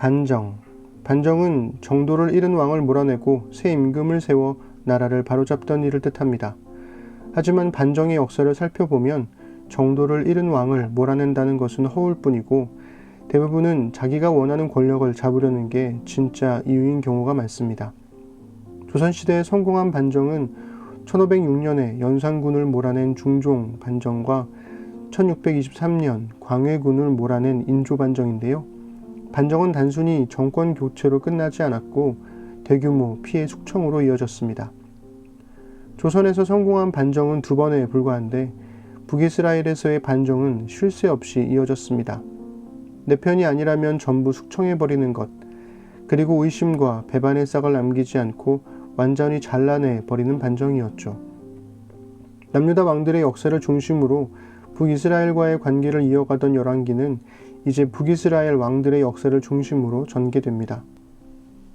반정. 반정은 정도를 잃은 왕을 몰아내고 새 임금을 세워 나라를 바로잡던 일을 뜻합니다. 하지만 반정의 역사를 살펴보면 정도를 잃은 왕을 몰아낸다는 것은 허울뿐이고 대부분은 자기가 원하는 권력을 잡으려는 게 진짜 이유인 경우가 많습니다. 조선시대에 성공한 반정은 1506년에 연산군을 몰아낸 중종 반정과 1623년 광해군을 몰아낸 인조 반정인데요. 반정은 단순히 정권 교체로 끝나지 않았고 대규모 피해 숙청으로 이어졌습니다. 조선에서 성공한 반정은 2번에 불과한데 북이스라엘에서의 반정은 쉴 새 없이 이어졌습니다. 내 편이 아니라면 전부 숙청해버리는 것, 그리고 의심과 배반의 싹을 남기지 않고 완전히 잘라내버리는 반정이었죠. 남유다 왕들의 역사를 중심으로 북이스라엘과의 관계를 이어가던 열왕기는 이제 북이스라엘 왕들의 역사를 중심으로 전개됩니다.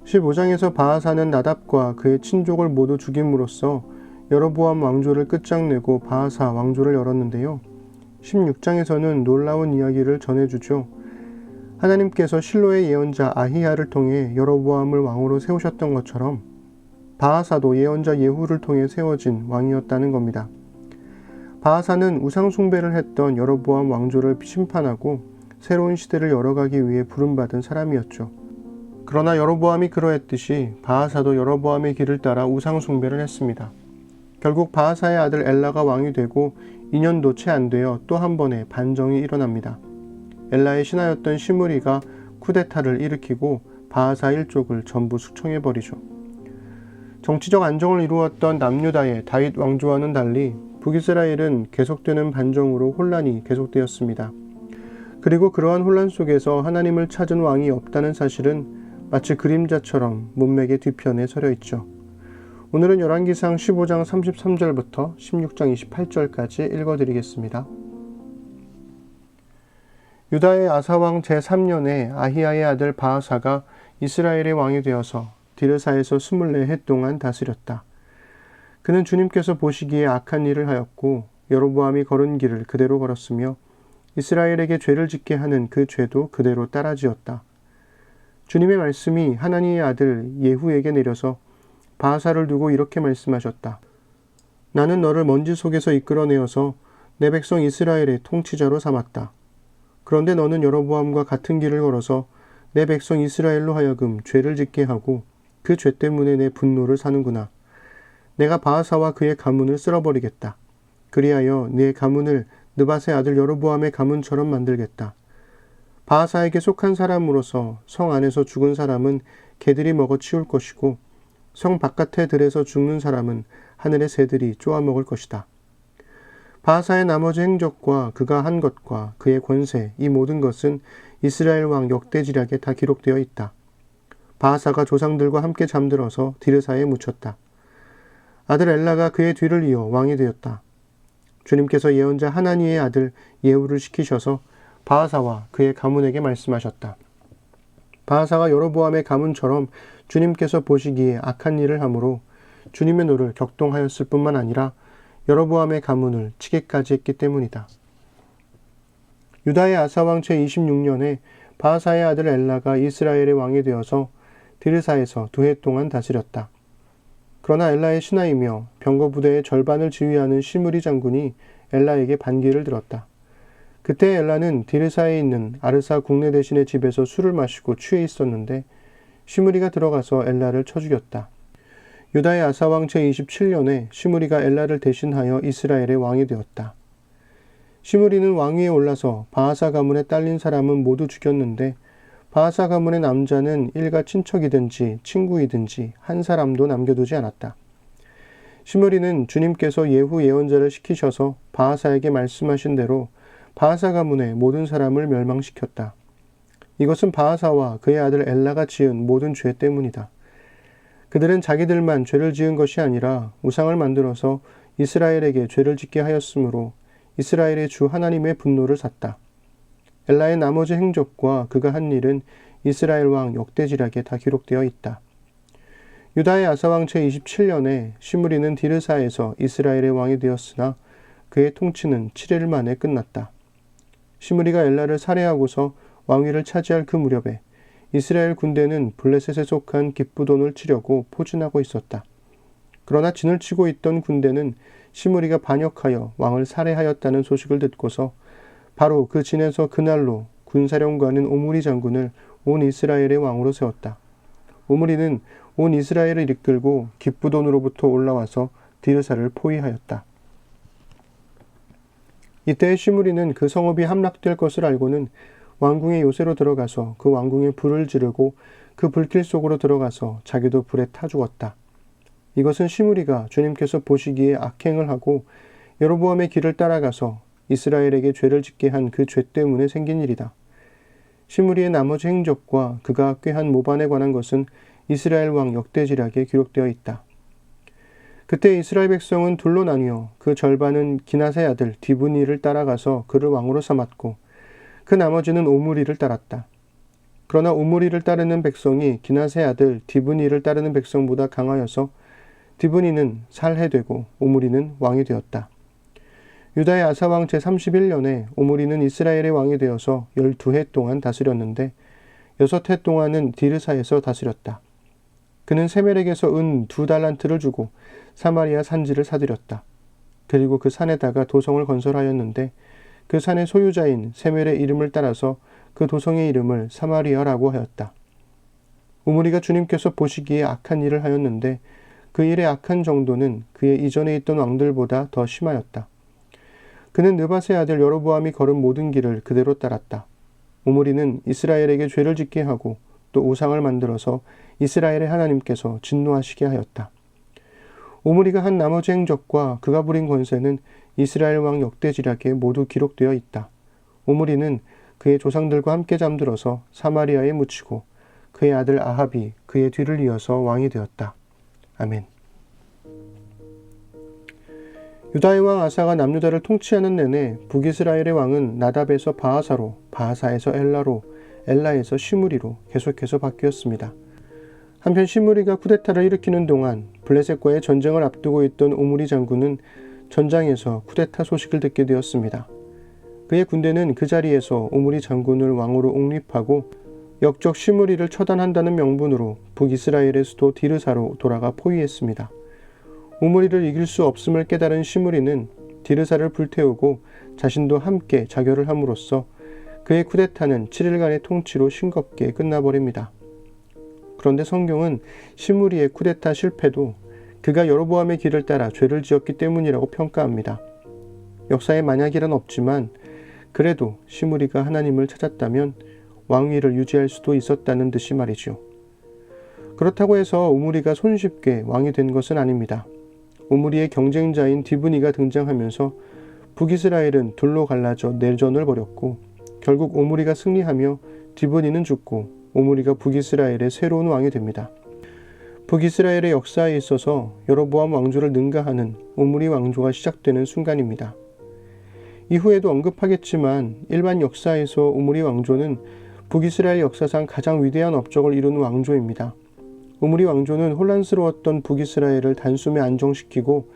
15장에서 바하사는 나답과 그의 친족을 모두 죽임으로써 여로보암 왕조를 끝장내고 바하사 왕조를 열었는데요. 16장에서는 놀라운 이야기를 전해주죠. 하나님께서 실로의 예언자 아히야를 통해 여로보암을 왕으로 세우셨던 것처럼 바하사도 예언자 예후를 통해 세워진 왕이었다는 겁니다. 바하사는 우상 숭배를 했던 여로보암 왕조를 심판하고 새로운 시대를 열어가기 위해 부름받은 사람이었죠. 그러나 여로보암이 그러했듯이 바하사도 여로보암의 길을 따라 우상 숭배를 했습니다. 결국 바하사의 아들 엘라가 왕이 되고 2년도 채 안 되어 또 한 번의 반정이 일어납니다. 엘라의 신하였던 시므리가 쿠데타를 일으키고 바하사 일족을 전부 숙청해버리죠. 정치적 안정을 이루었던 남유다의 다윗 왕조와는 달리 북이스라엘은 계속되는 반정으로 혼란이 계속되었습니다. 그리고 그러한 혼란 속에서 하나님을 찾은 왕이 없다는 사실은 마치 그림자처럼 문맥의 뒤편에 서려 있죠. 오늘은 열왕기상 15장 33절부터 16장 28절까지 읽어드리겠습니다. 유다의 아사왕 제3년에 아히야의 아들 바하사가 이스라엘의 왕이 되어서 디르사에서 24해 동안 다스렸다. 그는 주님께서 보시기에 악한 일을 하였고 여로보암이 걸은 길을 그대로 걸었으며 이스라엘에게 죄를 짓게 하는 그 죄도 그대로 따라지었다. 주님의 말씀이 하나니의 아들 예후에게 내려서 바하사를 두고 이렇게 말씀하셨다. 나는 너를 먼지 속에서 이끌어내어서 내 백성 이스라엘의 통치자로 삼았다. 그런데 너는 여로보암과 같은 길을 걸어서 내 백성 이스라엘로 하여금 죄를 짓게 하고 그 죄 때문에 내 분노를 사는구나. 내가 바하사와 그의 가문을 쓸어버리겠다. 그리하여 네 가문을 느밧의 아들 여로보암의 가문처럼 만들겠다. 바하사에게 속한 사람으로서 성 안에서 죽은 사람은 개들이 먹어 치울 것이고 성 바깥의 들에서 죽는 사람은 하늘의 새들이 쪼아먹을 것이다. 바하사의 나머지 행적과 그가 한 것과 그의 권세, 이 모든 것은 이스라엘 왕 역대지략에 다 기록되어 있다. 바하사가 조상들과 함께 잠들어서 디르사에 묻혔다. 아들 엘라가 그의 뒤를 이어 왕이 되었다. 주님께서 예언자 하나니의 아들 예후를 시키셔서 바하사와 그의 가문에게 말씀하셨다. 바하사가 여로보암의 가문처럼 주님께서 보시기에 악한 일을 하므로 주님의 노를 격동하였을 뿐만 아니라 여로보암의 가문을 치기까지 했기 때문이다. 유다의 아사왕 제26년에 바하사의 아들 엘라가 이스라엘의 왕이 되어서 디르사에서 2해 동안 다스렸다. 그러나 엘라의 신하이며 병거부대의 절반을 지휘하는 시므리 장군이 엘라에게 반기를 들었다. 그때 엘라는 디르사에 있는 아르사 국내 대신의 집에서 술을 마시고 취해 있었는데 시므리가 들어가서 엘라를 쳐 죽였다. 유다의 아사왕 제27년에 시므리가 엘라를 대신하여 이스라엘의 왕이 되었다. 시므리는 왕위에 올라서 바하사 가문에 딸린 사람은 모두 죽였는데 바하사 가문의 남자는 일가 친척이든지 친구이든지 한 사람도 남겨두지 않았다. 시므리는 주님께서 예후 예언자를 시키셔서 바하사에게 말씀하신 대로 바하사 가문의 모든 사람을 멸망시켰다. 이것은 바하사와 그의 아들 엘라가 지은 모든 죄 때문이다. 그들은 자기들만 죄를 지은 것이 아니라 우상을 만들어서 이스라엘에게 죄를 짓게 하였으므로 이스라엘의 주 하나님의 분노를 샀다. 엘라의 나머지 행적과 그가 한 일은 이스라엘 왕 역대지략에 다 기록되어 있다. 유다의 아사왕 제27년에 시므리는 디르사에서 이스라엘의 왕이 되었으나 그의 통치는 7일 만에 끝났다. 시므리가 엘라를 살해하고서 왕위를 차지할 그 무렵에 이스라엘 군대는 블레셋에 속한 기브돈을 치려고 포진하고 있었다. 그러나 진을 치고 있던 군대는 시므리가 반역하여 왕을 살해하였다는 소식을 듣고서 바로 그 진에서 그날로 군사령관인 오므리 장군을 온 이스라엘의 왕으로 세웠다. 오므리는 온 이스라엘을 이끌고 기브돈으로부터 올라와서 디르사를 포위하였다. 이때 시므리는 그 성읍이 함락될 것을 알고는 왕궁의 요새로 들어가서 그 왕궁에 불을 지르고 그 불길 속으로 들어가서 자기도 불에 타 죽었다. 이것은 시므리가 주님께서 보시기에 악행을 하고 여로보암의 길을 따라가서 이스라엘에게 죄를 짓게 한 그 죄 때문에 생긴 일이다. 시므리의 나머지 행적과 그가 꾀한 모반에 관한 것은 이스라엘 왕 역대지략에 기록되어 있다. 그때 이스라엘 백성은 둘로 나뉘어 그 절반은 기낫의 아들 디브니를 따라가서 그를 왕으로 삼았고 그 나머지는 오므리를 따랐다. 그러나 오므리를 따르는 백성이 기낫의 아들 디브니를 따르는 백성보다 강하여서 디브니는 살해되고 오므리는 왕이 되었다. 유다의 아사왕 제31년에 오므리는 이스라엘의 왕이 되어서 12해 동안 다스렸는데 6해 동안은 디르사에서 다스렸다. 그는 세멜에게서 은 2달란트를 주고 사마리아 산지를 사들였다. 그리고 그 산에다가 도성을 건설하였는데 그 산의 소유자인 세멜의 이름을 따라서 그 도성의 이름을 사마리아라고 하였다. 오므리가 주님께서 보시기에 악한 일을 하였는데 그 일의 악한 정도는 그의 이전에 있던 왕들보다 더 심하였다. 그는 느밧의 아들 여로보암이 걸은 모든 길을 그대로 따랐다. 오므리는 이스라엘에게 죄를 짓게 하고 또 우상을 만들어서 이스라엘의 하나님께서 진노하시게 하였다. 오므리가 한 나머지 행적과 그가 부린 권세는 이스라엘 왕 역대지략에 모두 기록되어 있다. 오므리는 그의 조상들과 함께 잠들어서 사마리아에 묻히고 그의 아들 아합이 그의 뒤를 이어서 왕이 되었다. 아멘. 유다의 왕 아사가 남유다를 통치하는 내내 북이스라엘의 왕은 나답에서 바하사로, 바하사에서 엘라로, 엘라에서 시므리로 계속해서 바뀌었습니다. 한편 시므리가 쿠데타를 일으키는 동안 블레셋과의 전쟁을 앞두고 있던 오므리 장군은 전장에서 쿠데타 소식을 듣게 되었습니다. 그의 군대는 그 자리에서 오므리 장군을 왕으로 옹립하고 역적 시므리를 처단한다는 명분으로 북이스라엘의 수도 디르사로 돌아가 포위했습니다. 오므리를 이길 수 없음을 깨달은 시므리는 디르사를 불태우고 자신도 함께 자결을 함으로써 그의 쿠데타는 7일간의 통치로 싱겁게 끝나버립니다. 그런데 성경은 시므리의 쿠데타 실패도 그가 여로보암의 길을 따라 죄를 지었기 때문이라고 평가합니다. 역사에 만약이란 없지만 그래도 시므리가 하나님을 찾았다면 왕위를 유지할 수도 있었다는 듯이 말이죠. 그렇다고 해서 오므리가 손쉽게 왕이 된 것은 아닙니다. 오므리의 경쟁자인 디브니가 등장하면서 북이스라엘은 둘로 갈라져 내전을 벌였고 결국 오므리가 승리하며 디브니는 죽고 오므리가 북이스라엘의 새로운 왕이 됩니다. 북이스라엘의 역사에 있어서 여로보암 왕조를 능가하는 오므리 왕조가 시작되는 순간입니다. 이후에도 언급하겠지만 일반 역사에서 오므리 왕조는 북이스라엘 역사상 가장 위대한 업적을 이룬 왕조입니다. 오므리 왕조는 혼란스러웠던 북이스라엘을 단숨에 안정시키고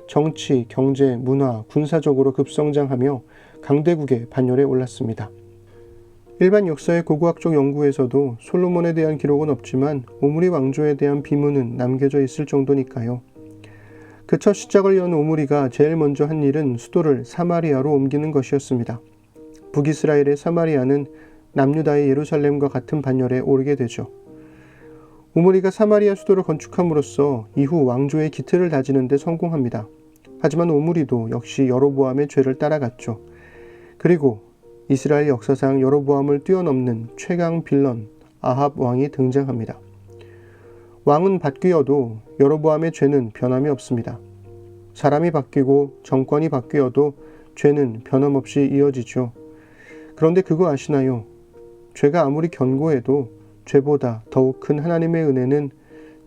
정치, 경제, 문화, 군사적으로 급성장하며 강대국의 반열에 올랐습니다. 일반 역사의 고고학적 연구에서도 솔로몬에 대한 기록은 없지만 오므리 왕조에 대한 비문은 남겨져 있을 정도니까요. 그 첫 시작을 연 오므리가 제일 먼저 한 일은 수도를 사마리아로 옮기는 것이었습니다. 북이스라엘의 사마리아는 남유다의 예루살렘과 같은 반열에 오르게 되죠. 오므리가 사마리아 수도를 건축함으로써 이후 왕조의 기틀을 다지는 데 성공합니다. 하지만 오므리도 역시 여로보암의 죄를 따라갔죠. 그리고 이스라엘 역사상 여로보암을 뛰어넘는 최강 빌런 아합 왕이 등장합니다. 왕은 바뀌어도 여로보암의 죄는 변함이 없습니다. 사람이 바뀌고 정권이 바뀌어도 죄는 변함없이 이어지죠. 그런데 그거 아시나요? 죄가 아무리 견고해도 죄보다 더욱 큰 하나님의 은혜는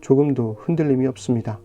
조금도 흔들림이 없습니다.